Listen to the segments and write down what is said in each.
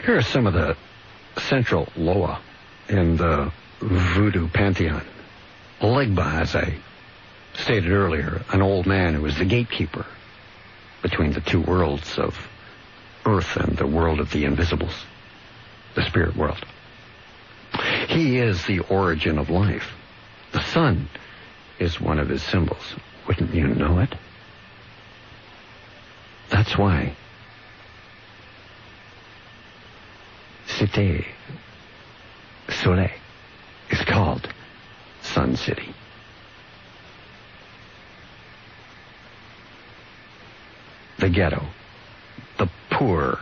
Here are some of the central loa in the voodoo pantheon. Legba, as I stated earlier, an old man who was the gatekeeper between the two worlds of earth and the world of the invisibles, the spirit world. He is the origin of life. The sun is one of his symbols. Wouldn't you know it? That's why Cité Soleil is called Sun City. The ghetto, the poor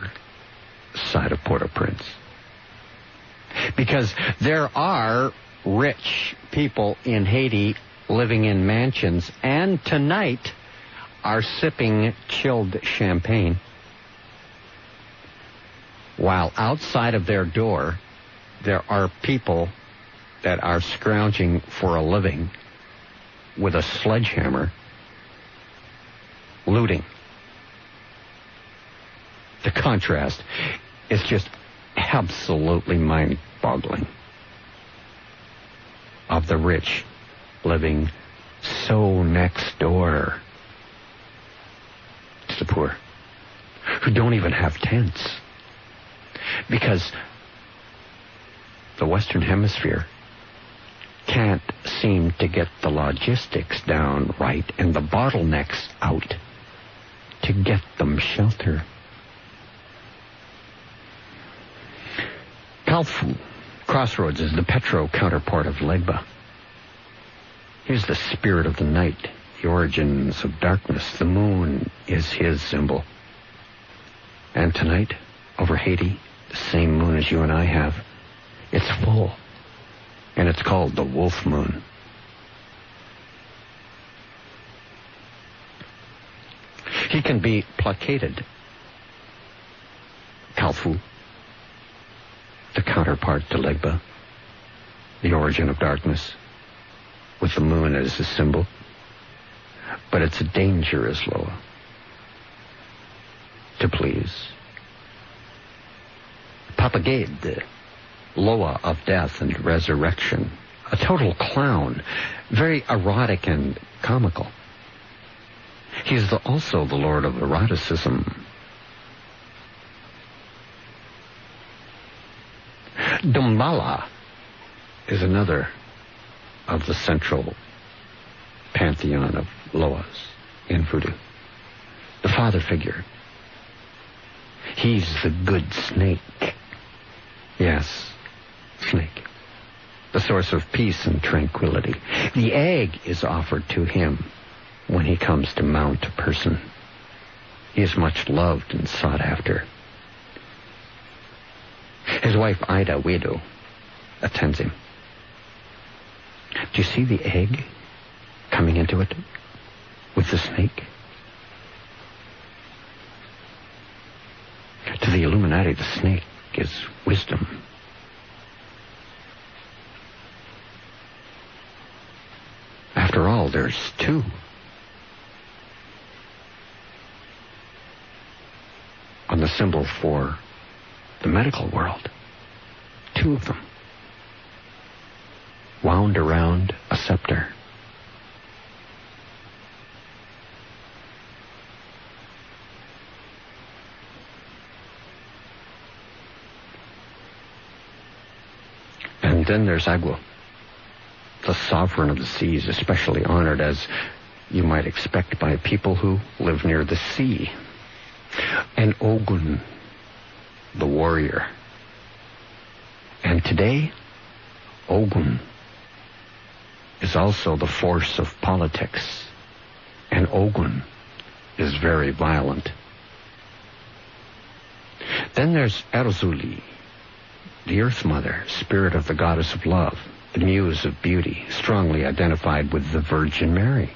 side of Port-au-Prince. Because there are rich people in Haiti living in mansions and tonight are sipping chilled champagne, while outside of their door there are people that are scrounging for a living with a sledgehammer, looting. The contrast is just absolutely mind-boggling. Of the rich living so next door to the poor, who don't even have tents, because the Western Hemisphere can't seem to get the logistics down right and the bottlenecks out to get them shelter. Kalfu Crossroads is the Petro counterpart of Legba. He's the spirit of the night, the origins of darkness. The moon is his symbol. And tonight, over Haiti, the same moon as you and I have, it's full. And it's called the Wolf Moon. He can be placated. Kalfu, the counterpart to Legba, the origin of darkness, with the moon as a symbol. But it's a dangerous Loa to please. Papagade, the Loa of death and resurrection, a total clown, very erotic and comical. He's also the lord of eroticism. Dumbala is another of the central pantheon of Loas in voodoo. The father figure. He's the good snake. Yes, snake. The source of peace and tranquility. The egg is offered to him when he comes to mount a person. He is much loved and sought after. His wife, Ida Wedo, attends him. Do you see the egg coming into it with the snake? To the Illuminati, the snake is wisdom. After all, there's two. On the symbol for the medical world, two of them, wound around a scepter. And then there's Agua, the sovereign of the seas, especially honored, as you might expect, by people who live near the sea. And Ogun, the warrior. And today, Ogun is also the force of politics. And Ogun is very violent. Then there's Erzuli, the Earth Mother, spirit of the goddess of love, the muse of beauty, strongly identified with the Virgin Mary.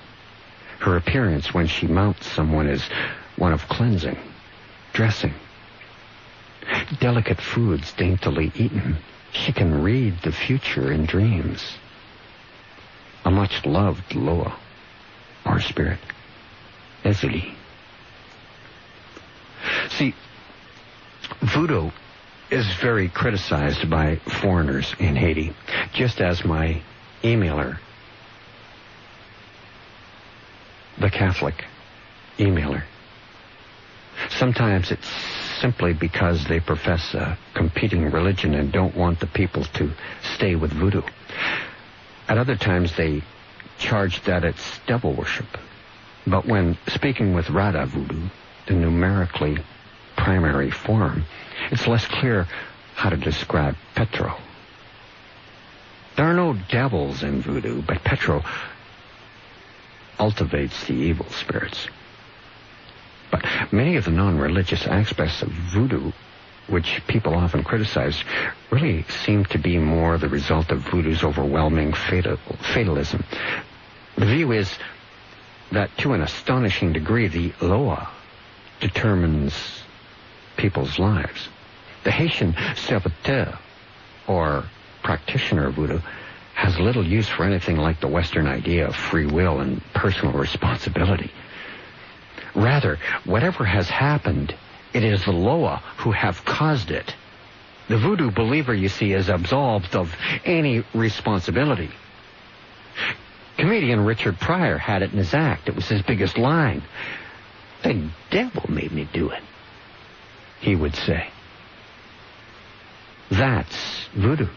Her appearance when she mounts someone is one of cleansing, dressing, delicate foods daintily eaten. She can read the future in dreams. A much-loved Loa, or spirit, Ezuli. See, voodoo is very criticized by foreigners in Haiti, just as my emailer, the Catholic emailer. Sometimes it's simply because they profess a competing religion and don't want the people to stay with voodoo. At other times they charge that it's devil worship. But when speaking with Rada voodoo, the numerically primary form, it's less clear how to describe Petro. There are no devils in voodoo, but Petro cultivates the evil spirits. But many of the non-religious aspects of voodoo, which people often criticize, really seem to be more the result of voodoo's overwhelming fatalism. The view is that to an astonishing degree, the Loa determines people's lives. The Haitian serviteur, or practitioner of voodoo, has little use for anything like the Western idea of free will and personal responsibility. Rather, whatever has happened, it is the Loa who have caused it. The voodoo believer, you see, is absolved of any responsibility. Comedian Richard Pryor had it in his act. It was his biggest line. "The devil made me do it," he would say. That's voodoo.